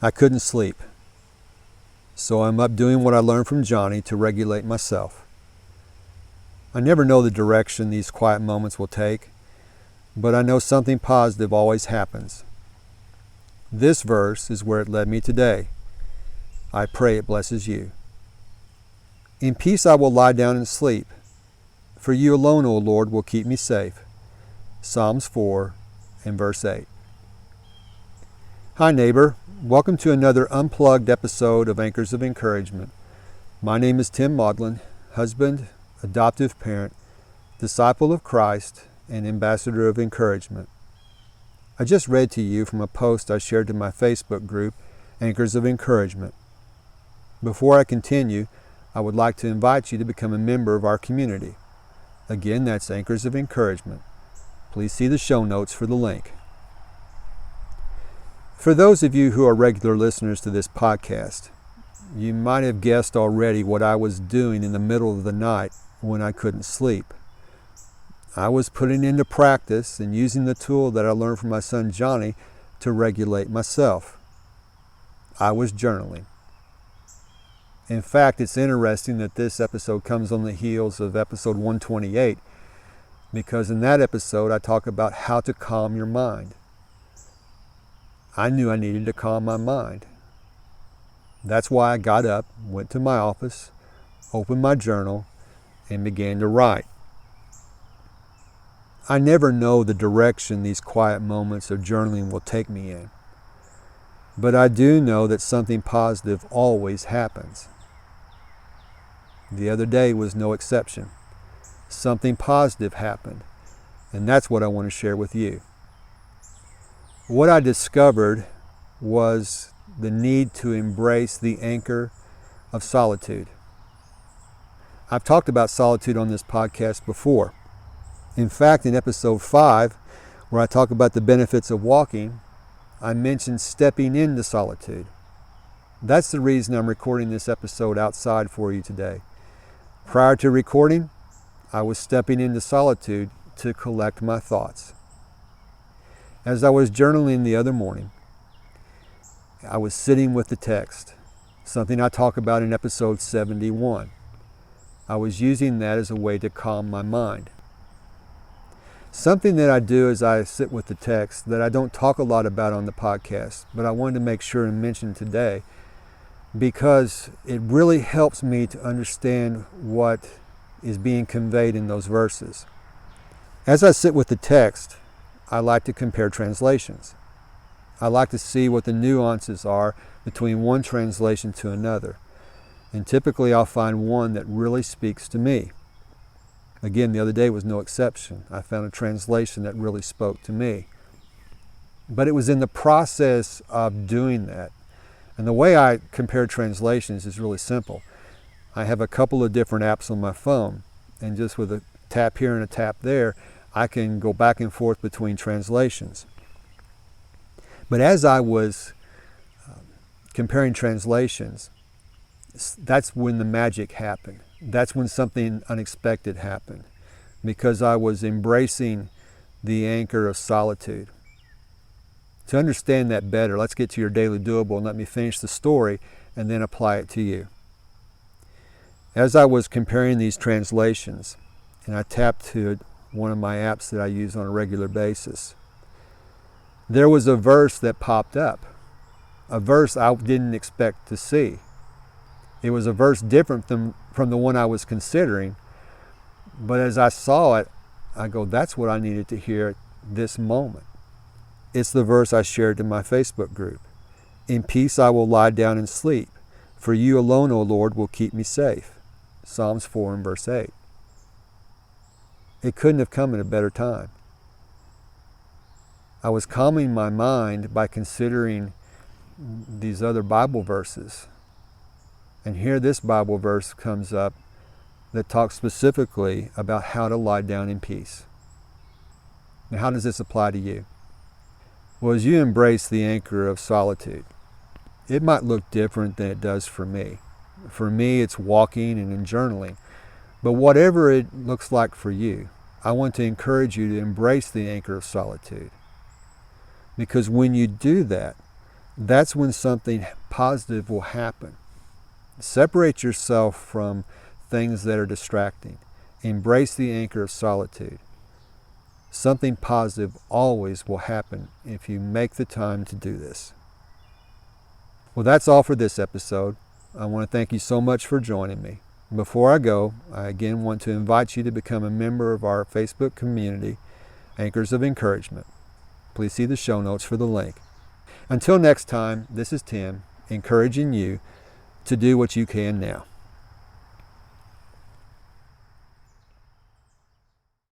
I couldn't sleep, so I'm up doing what I learned from Jonny to regulate myself. I never know the direction these quiet moments will take, but I know something positive always happens. This verse is where it led me today. I pray it blesses you. In peace I will lie down and sleep, for you alone, O Lord, will keep me safe. Psalms 4 and verse 8. Hi neighbor, welcome to another unplugged episode of Anchors of Encouragement. My name is Tim Maudlin, husband, adoptive parent, disciple of Christ, and ambassador of encouragement. I just read to you from a post I shared to my Facebook group, Anchors of Encouragement. Before I continue, I would like to invite you to become a member of our community. Again, that's Anchors of Encouragement. Please see the show notes for the link. For those of you who are regular listeners to this podcast, you might have guessed already what I was doing in the middle of the night when I couldn't sleep. I was putting into practice and using the tool that I learned from my son Jonny to regulate myself. I was journaling. In fact, it's interesting that this episode comes on the heels of episode 128, because in that episode I talk about how to calm your mind. I knew I needed to calm my mind. That's why I got up, went to my office, opened my journal, and began to write. I never know the direction these quiet moments of journaling will take me in, but I do know that something positive always happens. The other day was no exception. Something positive happened, and that's what I want to share with you. What I discovered was the need to embrace the anchor of solitude. I've talked about solitude on this podcast before. In fact, in episode 5, where I talk about the benefits of walking, I mentioned stepping into solitude. That's the reason I'm recording this episode outside for you today. Prior to recording, I was stepping into solitude to collect my thoughts. As I was journaling the other morning, I was sitting with the text, something I talk about in episode 71. I was using that as a way to calm my mind. Something that I do as I sit with the text that I don't talk a lot about on the podcast, but I wanted to make sure and mention today because it really helps me to understand what is being conveyed in those verses. As I sit with the text, I like to compare translations. I like to see what the nuances are between one translation to another. And typically I'll find one that really speaks to me. Again, the other day was no exception. I found a translation that really spoke to me. But it was in the process of doing that. And the way I compare translations is really simple. I have a couple of different apps on my phone, and just with a tap here and a tap there, I can go back and forth between translations. But as I was comparing translations, that's when the magic happened. That's when something unexpected happened, because I was embracing the anchor of solitude. To understand that better, let's get to your daily doable and let me finish the story and then apply it to you. As I was comparing these translations, and I tapped to one of my apps that I use on a regular basis, there was a verse that popped up, a verse I didn't expect to see. It was a verse different from the one I was considering, but as I saw it, I go, that's what I needed to hear at this moment. It's the verse I shared to my Facebook group. In peace I will lie down and sleep, for you alone, O Lord, will keep me safe. Psalms 4 and verse 8. It couldn't have come at a better time. I was calming my mind by considering these other Bible verses. And here this Bible verse comes up that talks specifically about how to lie down in peace. Now, how does this apply to you? Well, as you embrace the anchor of solitude, it might look different than it does for me. For me, it's walking and in journaling. But whatever it looks like for you, I want to encourage you to embrace the anchor of solitude. Because when you do that, that's when something positive will happen. Separate yourself from things that are distracting. Embrace the anchor of solitude. Something positive always will happen if you make the time to do this. Well, that's all for this episode. I want to thank you so much for joining me. Before I go, I again want to invite you to become a member of our Facebook community, Anchors of Encouragement. Please see the show notes for the link. Until next time, this is Tim, encouraging you to do what you can now.